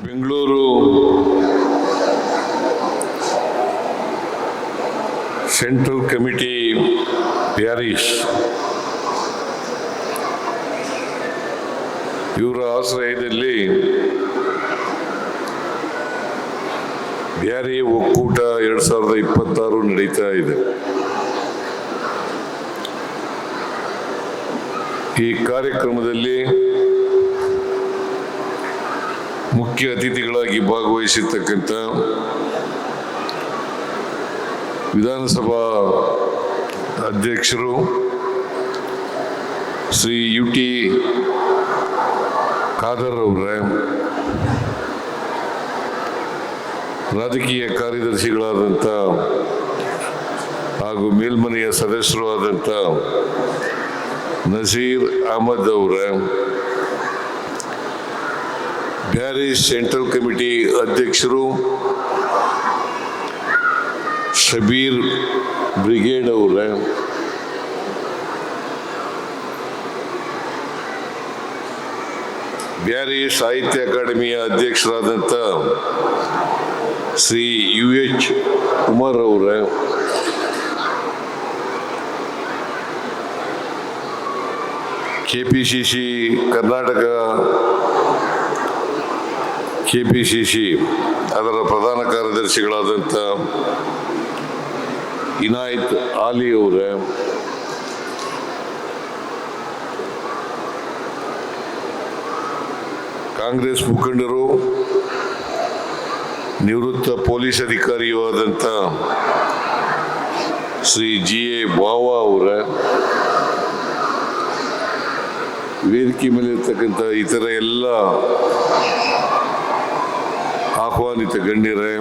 Bengaluru central committee Paris ಇವರ ಆಶ್ರಯದಲ್ಲಿ ಬ್ಯಾರಿ ಒಕ್ಕೂಟ 2026 ನಡೀತಾ ಇದೆ. ಈ ಕಾರ್ಯಕ್ರಮದಲ್ಲಿ ಮುಖ್ಯ ಅತಿಥಿಗಳಾಗಿ ಭಾಗವಹಿಸಿರ್ತಕ್ಕಂಥ ವಿಧಾನಸಭಾ ಅಧ್ಯಕ್ಷರು ಶ್ರೀ UT ಖಾದರ್ ಅವರೇ, ರಾಜಕೀಯ ಕಾರ್ಯದರ್ಶಿಗಳಾದಂಥ ಹಾಗೂ ಮೇಲ್ಮನೆಯ ಸದಸ್ಯರು ಆದಂಥ ನಜೀರ್ ಅಹಮದ್ ಅವರೇ, ಪ್ಯಾರಿಸ್ ಸೆಂಟ್ರಲ್ ಕಮಿಟಿ ಅಧ್ಯಕ್ಷರು ಶಬೀರ್ ಬ್ರಿಗೇಡ್ ಅವರೇ, ಪ್ಯಾರಿಸ್ ಸಾಹಿತ್ಯ ಅಕಾಡೆಮಿಯ ಅಧ್ಯಕ್ಷರಾದಂಥ ಶ್ರೀ UH ಉಮರ್ ಅವರೇ, KPCC ಕರ್ನಾಟಕ KPCC ಅದರ ಪ್ರಧಾನ ಕಾರ್ಯದರ್ಶಿಗಳಾದಂಥ ಇನಾಯತ್ ಆಲಿ ಅವರೇ, ಕಾಂಗ್ರೆಸ್ ಮುಖಂಡರು ನಿವೃತ್ತ ಪೊಲೀಸ್ ಅಧಿಕಾರಿಯೂ ಆದಂಥ ಶ್ರೀ GA ಬಾವಾ ಅವರೇ, ವೇದಿಕೆ ಮೇಲೆ ಇರ್ತಕ್ಕಂಥ ಇತರ ಎಲ್ಲ ಆಹ್ವಾನಿತ ಗಣ್ಯರೇ,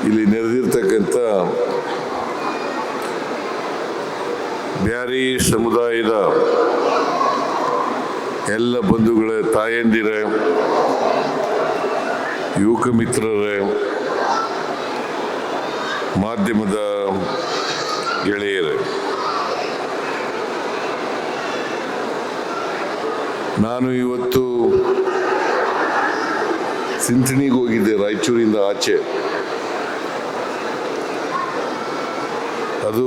ಇಲ್ಲಿ ನೆರೆದಿರ್ತಕ್ಕಂಥ ಬ್ಯಾರಿ ಸಮುದಾಯದ ಎಲ್ಲ ಬಂಧುಗಳೇ, ತಾಯಂದಿರೇ, ಯುವಕ ಮಿತ್ರರೇ, ಮಾಧ್ಯಮದ ಗೆಳೆಯರೇ, ನಾನು ಇವತ್ತು ಸಿಂಥಣಿಗೆ ಹೋಗಿದ್ದೆ, ರಾಯಚೂರಿಂದ ಆಚೆ. ಅದು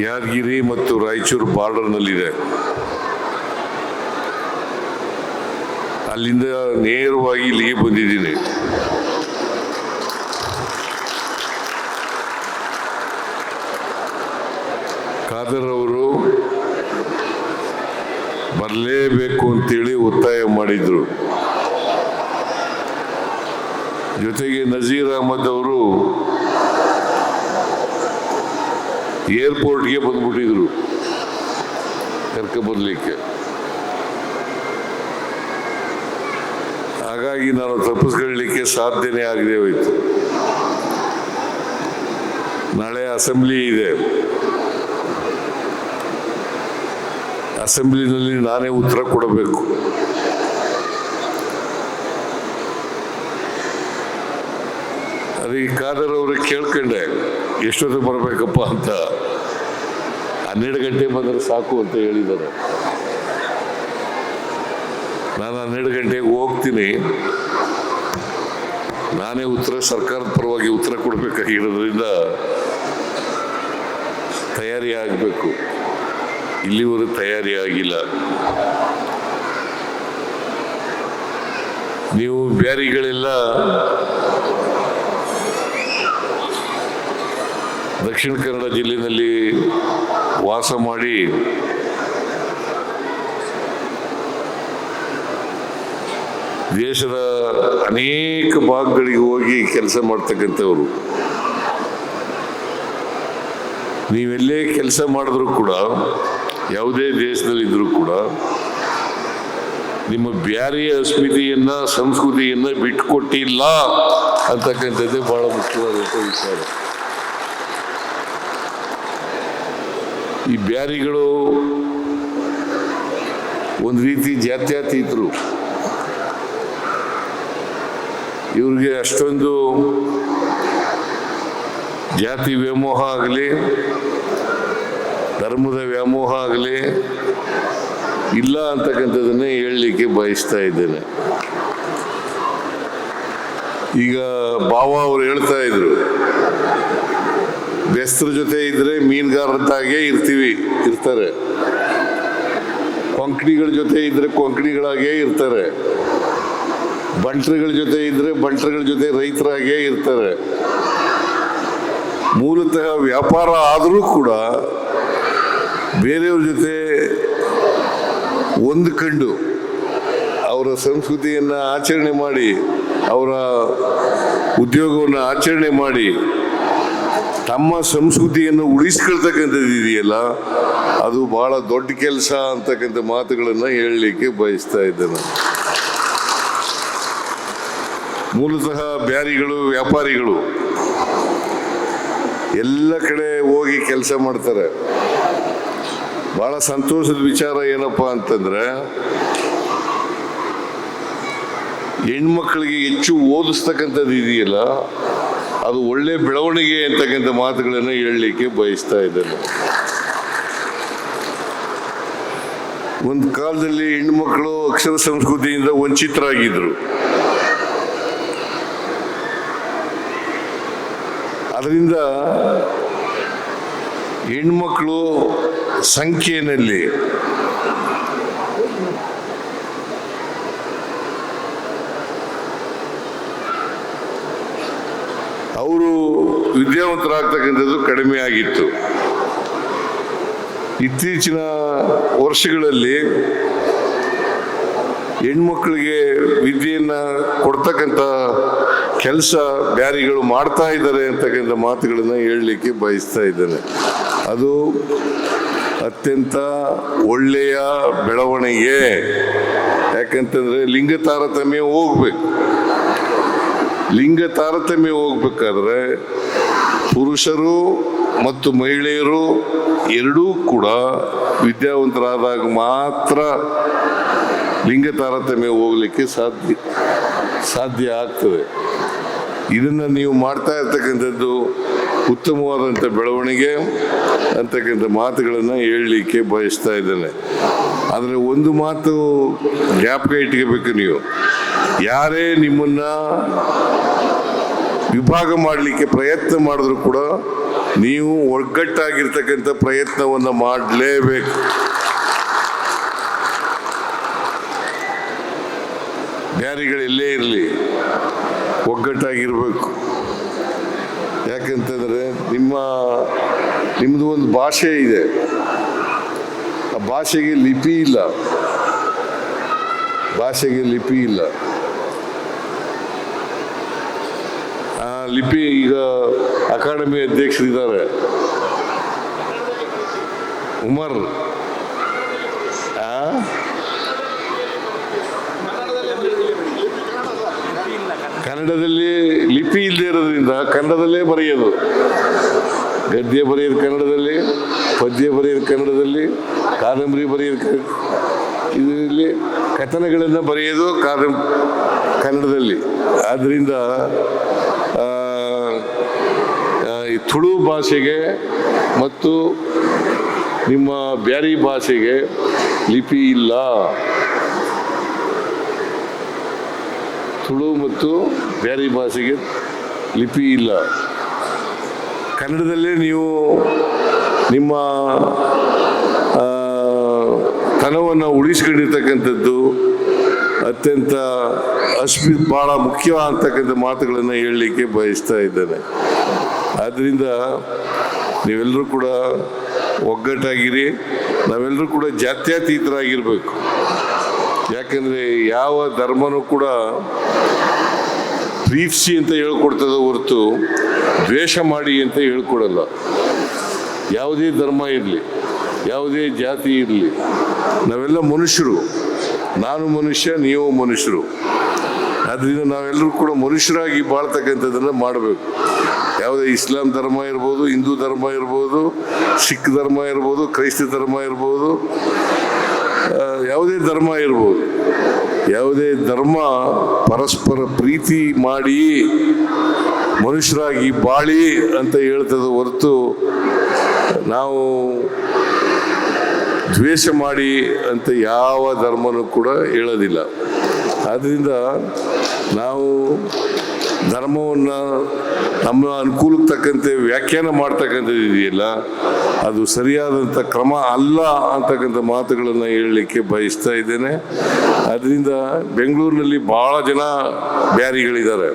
ಯಾದಗಿರಿ ಮತ್ತು ರಾಯಚೂರು ಬಾರ್ಡರ್ನಲ್ಲಿದೆ. ಅಲ್ಲಿಂದ ನೇರವಾಗಿ ಇಲ್ಲಿಗೆ ಬಂದಿದ್ದೀನಿ. ಖಾದರ್ ಅವರು ಬರಲೇಬೇಕು ಅಂತೇಳಿ ಒತ್ತಾಯ ಮಾಡಿದ್ರು. ಜೊತೆಗೆ ನಜೀರ್ ಅಹಮದ್ ಅವರು ಏರ್ಪೋರ್ಟ್ಗೆ ಬಂದ್ಬಿಟ್ಟಿದ್ರು ಕರ್ಕೊಂಡ್ಬರ್ಲಿಕ್ಕೆ. ಹಾಗಾಗಿ ನಾನು ತಪ್ಪಿಸ್ಕೊಳ್ಳಲಿಕ್ಕೆ ಸಾಧ್ಯನೇ ಆಗದೆ ಹೋಯ್ತು. ನಾಳೆ ಅಸೆಂಬ್ಲಿ ಇದೆ. ಅಸೆಂಬ್ಲಿನಲ್ಲಿ ನಾನೇ ಉತ್ತರ ಕೊಡಬೇಕು. ಅದಕ್ಕೆ ಖಾದರ್ ಅವ್ರಿಗೆ ಕೇಳ್ಕೊಂಡೆ ಎಷ್ಟೊತ್ತಿಗೆ ಬರಬೇಕಪ್ಪ ಅಂತ. 12 ಗಂಟೆ ಬಂದರೆ ಸಾಕು ಅಂತ ಹೇಳಿದ್ದಾರೆ. ನಾನು 12 ಗಂಟೆಗೆ ಹೋಗ್ತೀನಿ. ನಾನೇ ಸರ್ಕಾರದ ಪರವಾಗಿ ಉತ್ತರ ಕೊಡಬೇಕಾಗಿರೋದ್ರಿಂದ ತಯಾರಿ ಆಗಬೇಕು. ಇಲ್ಲಿವರೆಗೂ ತಯಾರಿ ಆಗಿಲ್ಲ. ನೀವು ಬ್ಯಾರಿಗಳೆಲ್ಲ ದಕ್ಷಿಣ ಕನ್ನಡ ಜಿಲ್ಲೆಯಲ್ಲಿ ವಾಸ ಮಾಡಿ ದೇಶದ ಅನೇಕ ಭಾಗಗಳಿಗೆ ಹೋಗಿ ಕೆಲಸ ಮಾಡ್ತಕ್ಕಂಥವ್ರು. ನೀವೆಲ್ಲೇ ಕೆಲಸ ಮಾಡಿದ್ರು ಕೂಡ, ಯಾವುದೇ ದೇಶದಲ್ಲಿದ್ದರೂ ಕೂಡ, ನಿಮ್ಮ ಬ್ಯಾರಿಯ ಅಸ್ಮಿತೆಯನ್ನ, ಸಂಸ್ಕೃತಿಯನ್ನ ಬಿಟ್ಟುಕೊಟ್ಟಿಲ್ಲ ಅಂತಕ್ಕಂಥದ್ದೇ ಬಹಳ ಮುಖ್ಯವಾದಂಥ ವಿಚಾರ. ಈ ಬ್ಯಾರಿಗಳು ಒಂದು ರೀತಿ ಜಾತ್ಯತೀತರು. ಇವ್ರಿಗೆ ಅಷ್ಟೊಂದು ಜಾತಿ ವ್ಯಾಮೋಹ ಆಗಲಿ, ಧರ್ಮದ ವ್ಯಾಮೋಹ ಆಗಲಿ, ಇಲ್ಲ ಅಂತಕ್ಕಂಥದ್ದನ್ನೇ ಹೇಳಲಿಕ್ಕೆ ಬಯಸ್ತಾ ಇದ್ದೇನೆ. ಈಗ ಬಾವ ಅವರು ಹೇಳ್ತಾ ಇದ್ರು, ಬೆಸ್ತರ ಜೊತೆ ಇದ್ರೆ ಮೀನುಗಾರರಂತಾಗೇ ಇರ್ತಾರೆ, ಕೊಂಕಣಿಗಳ ಜೊತೆ ಇದ್ರೆ ಕೊಂಕಣಿಗಳಾಗೇ ಇರ್ತಾರೆ, ಬಂಟ್ರಗಳ ಜೊತೆ ಇದ್ರೆ ಬಂಟ್ರಗಳ ಜೊತೆ ರೈತರಾಗೇ ಇರ್ತಾರೆ. ಮೂಲತಃ ವ್ಯಾಪಾರ ಆದರೂ ಕೂಡ ಬೇರೆಯವ್ರ ಜೊತೆ ಹೊಂದ್ಕೊಂಡು ಅವರ ಸಂಸ್ಕೃತಿಯನ್ನು ಆಚರಣೆ ಮಾಡಿ, ಅವರ ಉದ್ಯೋಗವನ್ನು ಆಚರಣೆ ಮಾಡಿ ತಮ್ಮ ಸಂಸ್ಕೃತಿಯನ್ನು ಉಳಿಸ್ಕೊಳ್ತಕ್ಕಂಥದ್ದು ಇದೆಯಲ್ಲ, ಅದು ಬಹಳ ದೊಡ್ಡ ಕೆಲಸ ಅಂತಕ್ಕಂಥ ಮಾತುಗಳನ್ನು ಹೇಳಲಿಕ್ಕೆ ಬಯಸ್ತಾ ಇದ್ದೇನೆ. ಮೂಲತಃ ಬ್ಯಾರಿಗಳು, ವ್ಯಾಪಾರಿಗಳು ಎಲ್ಲ ಕಡೆ ಹೋಗಿ ಕೆಲಸ ಮಾಡ್ತಾರೆ. ಬಹಳ ಸಂತೋಷದ ವಿಚಾರ ಏನಪ್ಪಾ ಅಂತಂದ್ರೆ, ಹೆಣ್ಮಕ್ಳಿಗೆ ಹೆಚ್ಚು ಓದಿಸ್ತಕ್ಕಂಥದ್ದು ಇದೆಯಲ್ಲ, ಅದು ಒಳ್ಳೆ ಬೆಳವಣಿಗೆ ಅಂತಕ್ಕಂಥ ಮಾತುಗಳನ್ನು ಹೇಳಲಿಕ್ಕೆ ಬಯಸ್ತಾ ಇದ್ದೇನೆ. ಒಂದು ಕಾಲದಲ್ಲಿ ಹೆಣ್ಮಕ್ಳು ಅಕ್ಷರ ಸಂಸ್ಕೃತಿಯಿಂದ ವಂಚಿತರಾಗಿದ್ರು. ಅದರಿಂದ ಹೆಣ್ಮಕ್ಳು ಸಂಖ್ಯೆಯಲ್ಲಿ ಅವರು ವಿದ್ಯಾವಂತರಾಗ್ತಕ್ಕಂಥದ್ದು ಕಡಿಮೆ ಆಗಿತ್ತು. ಇತ್ತೀಚಿನ ವರ್ಷಗಳಲ್ಲಿ ಹೆಣ್ಮಕ್ಳಿಗೆ ವಿದ್ಯೆಯನ್ನು ಕೊಡ್ತಕ್ಕಂಥ ಕೆಲಸ ಬ್ಯಾರಿಗಳು ಮಾಡ್ತಾ ಇದ್ದಾರೆ ಅಂತಕ್ಕಂಥ ಮಾತುಗಳನ್ನು ಹೇಳಲಿಕ್ಕೆ ಬಯಸ್ತಾ ಇದ್ದೇನೆ. ಅದು ಅತ್ಯಂತ ಒಳ್ಳೆಯ ಬೆಳವಣಿಗೆ. ಯಾಕಂತಂದ್ರೆ ಲಿಂಗ ತಾರತಮ್ಯ ಹೋಗ್ಬೇಕು. ಲಿಂಗ ತಾರತಮ್ಯ ಹೋಗ್ಬೇಕಾದ್ರೆ ಪುರುಷರು ಮತ್ತು ಮಹಿಳೆಯರು ಎರಡೂ ಕೂಡ ವಿದ್ಯಾವಂತರಾದಾಗ ಮಾತ್ರ ಲಿಂಗ ತಾರತಮ್ಯ ಹೋಗ್ಲಿಕ್ಕೆ ಸಾಧ್ಯ ಆಗ್ತದೆ. ಇದನ್ನು ನೀವು ಮಾಡ್ತಾ ಇರ್ತಕ್ಕಂಥದ್ದು ಉತ್ತಮವಾದಂಥ ಬೆಳವಣಿಗೆ ಅಂತಕ್ಕಂಥ ಮಾತುಗಳನ್ನು ಹೇಳಲಿಕ್ಕೆ ಬಯಸ್ತಾ ಇದ್ದೇನೆ. ಆದರೆ ಒಂದು ಮಾತು ಜ್ಞಾಪಕ ಇಟ್ಕೋಬೇಕು, ನೀವು ಯಾರೇ ನಿಮ್ಮನ್ನ ವಿಭಾಗ ಮಾಡಲಿಕ್ಕೆ ಪ್ರಯತ್ನ ಮಾಡಿದ್ರು ಕೂಡ ನೀವು ಒಗ್ಗಟ್ಟಾಗಿರ್ತಕ್ಕಂಥ ಪ್ರಯತ್ನವನ್ನು ಮಾಡಲೇಬೇಕು. ಬ್ಯಾರಿಗಳೆಲ್ಲೇ ಇರಲಿ ಒಗ್ಗಟ್ಟಾಗಿರ್ಬೇಕು. ಯಾಕಂತಂದ್ರೆ ನಿಮ್ಮದು ಒಂದು ಭಾಷೆ ಇದೆ, ಆ ಭಾಷೆಗೆ ಲಿಪಿ ಇಲ್ಲ. ಆ ಲಿಪಿ ಈಗ ಅಕಾಡೆಮಿ ಅಧ್ಯಕ್ಷರಿದ್ದಾರೆ ಉಮರ್, ಕನ್ನಡದಲ್ಲಿ ಲಿಪಿ ಇಲ್ಲದೆ ಇರೋದ್ರಿಂದ ಕನ್ನಡದಲ್ಲೇ ಬರೆಯೋದು. ಗದ್ಯ ಬರೆಯೋದು ಕನ್ನಡದಲ್ಲಿ, ಪದ್ಯ ಬರೆಯೋದು ಕನ್ನಡದಲ್ಲಿ, ಕಾದಂಬರಿ ಬರೆಯೋದು ಇದರಲ್ಲಿ, ಕಥನಗಳನ್ನು ಬರೆಯೋದು ಕನ್ನಡದಲ್ಲಿ. ಆದ್ದರಿಂದ ಈ ತುಳು ಭಾಷೆಗೆ ಮತ್ತು ನಿಮ್ಮ ಬ್ಯಾರಿ ಭಾಷೆಗೆ ಲಿಪಿ ಇಲ್ಲ. ತುಳು ಮತ್ತು ಬ್ಯಾರಿ ಭಾಷೆಗೆ ಲಿಪಿ ಇಲ್ಲ. ಕನ್ನಡದಲ್ಲೇ ನೀವು ನಿಮ್ಮ ತನವನ್ನು ಉಳಿಸ್ಕೊಂಡಿರ್ತಕ್ಕಂಥದ್ದು ಅತ್ಯಂತ ಬಹಳ ಮುಖ್ಯ ಅಂತಕ್ಕಂಥ ಮಾತುಗಳನ್ನು ಹೇಳಲಿಕ್ಕೆ ಬಯಸ್ತಾ ಇದ್ದೇನೆ. ಆದ್ದರಿಂದ ನೀವೆಲ್ಲರೂ ಕೂಡ ಒಗ್ಗಟ್ಟಾಗಿರಿ. ನಾವೆಲ್ಲರೂ ಕೂಡ ಜಾತ್ಯತೀತರಾಗಿರ್ಬೇಕು. ಯಾಕಂದರೆ ಯಾವ ಧರ್ಮನೂ ಕೂಡ ಪ್ರೀತಿಸಿ ಅಂತ ಹೇಳ್ಕೊಡ್ತದ ಹೊರತು ದ್ವೇಷ ಮಾಡಿ ಅಂತ ಹೇಳ್ಕೊಡಲ್ಲ. ಯಾವುದೇ ಧರ್ಮ ಇರಲಿ, ಯಾವುದೇ ಜಾತಿ ಇರಲಿ, ನಾವೆಲ್ಲ ಮನುಷ್ಯರು. ನಾನು ಮನುಷ್ಯ, ನೀವು ಮನುಷ್ಯರು. ಆದ್ದರಿಂದ ನಾವೆಲ್ಲರೂ ಕೂಡ ಮನುಷ್ಯರಾಗಿ ಬಾಳ್ತಕ್ಕಂಥದ್ದನ್ನು ಮಾಡಬೇಕು. ಯಾವುದೇ ಇಸ್ಲಾಂ ಧರ್ಮ ಇರ್ಬೋದು, ಹಿಂದೂ ಧರ್ಮ ಇರ್ಬೋದು, ಸಿಖ್ ಧರ್ಮ ಇರ್ಬೋದು, ಕ್ರೈಸ್ತ ಧರ್ಮ ಇರ್ಬೋದು, ಯಾವುದೇ ಧರ್ಮ ಇರ್ಬೋದು, ಯಾವುದೇ ಧರ್ಮ ಪರಸ್ಪರ ಪ್ರೀತಿ ಮಾಡಿ ಮನುಷ್ಯರಾಗಿ ಬಾಳಿ ಅಂತ ಹೇಳ್ತದ ಹೊರತು ನಾವು ದ್ವೇಷ ಮಾಡಿ ಅಂತ ಯಾವ ಧರ್ಮನೂ ಕೂಡ ಹೇಳೋದಿಲ್ಲ. ಆದ್ದರಿಂದ ನಾವು ಧರ್ಮವನ್ನು ನಮ್ಮ ಅನುಕೂಲಕ್ಕೆ ತಕ್ಕಂತೆ ವ್ಯಾಖ್ಯಾನ ಮಾಡ್ತಕ್ಕಂಥದ್ದು ಇದೆಯಲ್ಲ, ಅದು ಸರಿಯಾದಂಥ ಕ್ರಮ ಅಲ್ಲ ಅಂತಕ್ಕಂಥ ಮಾತುಗಳನ್ನು ಹೇಳಲಿಕ್ಕೆ ಬಯಸ್ತಾ ಇದ್ದೇನೆ. ಅದರಿಂದ ಬೆಂಗಳೂರಿನಲ್ಲಿ ಭಾಳ ಜನ ಬ್ಯಾರಿಗಳಿದ್ದಾರೆ.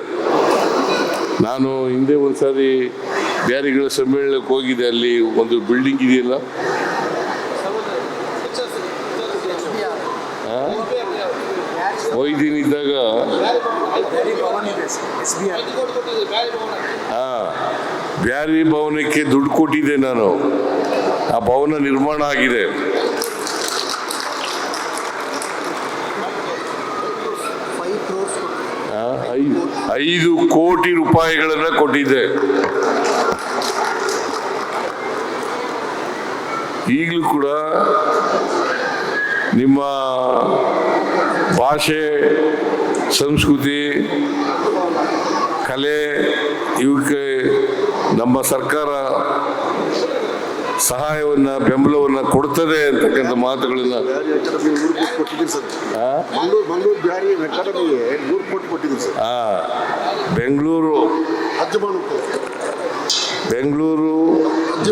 ನಾನು ಹಿಂದೆ ಒಂದು ಸಾರಿ ಬ್ಯಾರಿಗಳ ಸಮ್ಮೇಳನಕ್ಕೆ ಹೋಗಿದ್ದೆ. ಅಲ್ಲಿ ಒಂದು ಬಿಲ್ಡಿಂಗ್ ಇದೆಯಲ್ಲ, ಹೋಯ್ದೀನಿದ್ದಾಗ ಬ್ಯಾರಿ ಭವನಕ್ಕೆ ದುಡ್ಡು ಕೊಟ್ಟಿದ್ದೆ ನಾನು. ಆ ಭವನ ನಿರ್ಮಾಣ ಆಗಿದೆ. ₹5 ಕೋಟಿ ಕೊಟ್ಟಿದ್ದೆ. ಈಗಲೂ ಕೂಡ ನಿಮ್ಮ ಭಾಷೆ, ಸಂಸ್ಕೃತಿ, ಕಲೆ ಇವಕ್ಕೆ ನಮ್ಮ ಸರ್ಕಾರ ಸಹಾಯವನ್ನು, ಬೆಂಬಲವನ್ನು ಕೊಡ್ತದೆ ಅಂತಕ್ಕಂಥ ಮಾತುಗಳನ್ನ ಬೆಂಗಳೂರು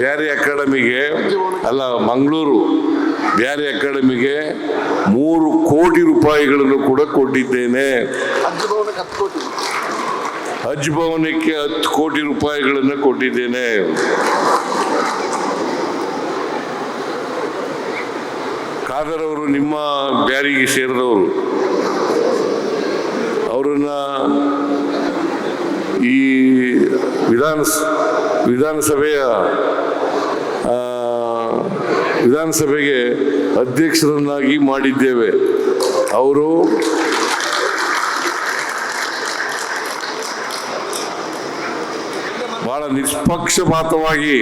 ಬ್ಯಾರಿ ಅಕಾಡೆಮಿಗೆ ಅಲ್ಲ, ಮಂಗಳೂರು ಬ್ಯಾರಿ ಅಕಾಡೆಮಿಗೆ ₹3 ಕೋಟಿ ಕೂಡ ಕೊಟ್ಟಿದ್ದೇನೆ. ಹಜ್ ಭವನಕ್ಕೆ ₹10 ಕೋಟಿ ಕೊಟ್ಟಿದ್ದೇನೆ. ಖಾದರ್ ಅವರು ನಿಮ್ಮ ಬ್ಯಾರಿಗೆ ಸೇರಿದವರು. ಅವರನ್ನ ಈ ವಿಧಾನಸಭೆಗೆ ಅಧ್ಯಕ್ಷರನ್ನಾಗಿ ಮಾಡಿದ್ದೇವೆ. ಅವರು ಬಹಳ ನಿಷ್ಪಕ್ಷಪಾತವಾಗಿ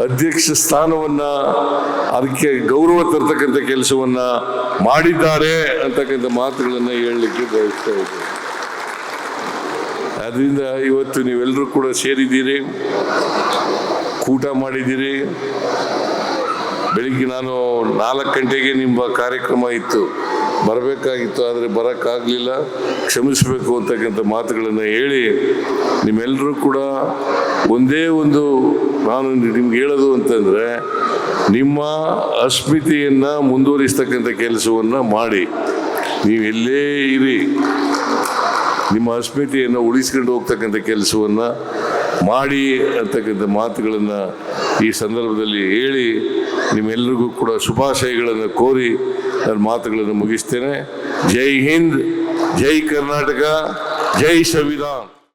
ಅಧ್ಯಕ್ಷ ಸ್ಥಾನವನ್ನ, ಅದಕ್ಕೆ ಗೌರವ ತರ್ತಕ್ಕಂಥ ಕೆಲಸವನ್ನ ಮಾಡಿದ್ದಾರೆ ಅಂತಕ್ಕಂಥ ಮಾತುಗಳನ್ನು ಹೇಳಲಿಕ್ಕೆ ಬಯಸ್ತಾ ಇದ್ದೇನೆ. ಅದರಿಂದ ಇವತ್ತು ನೀವೆಲ್ಲರೂ ಕೂಡ ಸೇರಿದ್ದೀರಿ, ಊಟ ಮಾಡಿದ್ದೀರಿ. ಬೆಳಿಗ್ಗೆ ನಾನು 4 ಗಂಟೆಗೆ ನಿಮ್ಮ ಕಾರ್ಯಕ್ರಮ ಇತ್ತು, ಬರಬೇಕಾಗಿತ್ತು, ಆದರೆ ಬರೋಕ್ಕಾಗಲಿಲ್ಲ, ಕ್ಷಮಿಸಬೇಕು ಅಂತಕ್ಕಂಥ ಮಾತುಗಳನ್ನು ಹೇಳಿ ನಿಮ್ಮೆಲ್ಲರೂ ಕೂಡ ಒಂದೇ ಒಂದು ನಾನು ನಿಮ್ಗೆ ಹೇಳೋದು ಅಂತಂದರೆ, ನಿಮ್ಮ ಅಸ್ಮಿತೆಯನ್ನು ಮುಂದುವರಿಸ್ತಕ್ಕಂಥ ಕೆಲಸವನ್ನು ಮಾಡಿ. ನೀವು ಎಲ್ಲೇ ಇರಿ, ನಿಮ್ಮ ಅಸ್ಮಿತೆಯನ್ನು ಉಳಿಸ್ಕೊಂಡು ಹೋಗ್ತಕ್ಕಂಥ ಕೆಲಸವನ್ನು ಮಾಡಿ ಅಂತಕ್ಕಂಥ ಮಾತುಗಳನ್ನು ಈ ಸಂದರ್ಭದಲ್ಲಿ ಹೇಳಿ ನಿಮ್ಮೆಲ್ಲರಿಗೂ ಕೂಡ ಶುಭಾಶಯಗಳನ್ನು ಕೋರಿ ನನ್ನ ಮಾತುಗಳನ್ನು ಮುಗಿಸ್ತೇನೆ. ಜೈ ಹಿಂದ್, ಜೈ ಕರ್ನಾಟಕ, ಜೈ ಸಂವಿಧಾನ.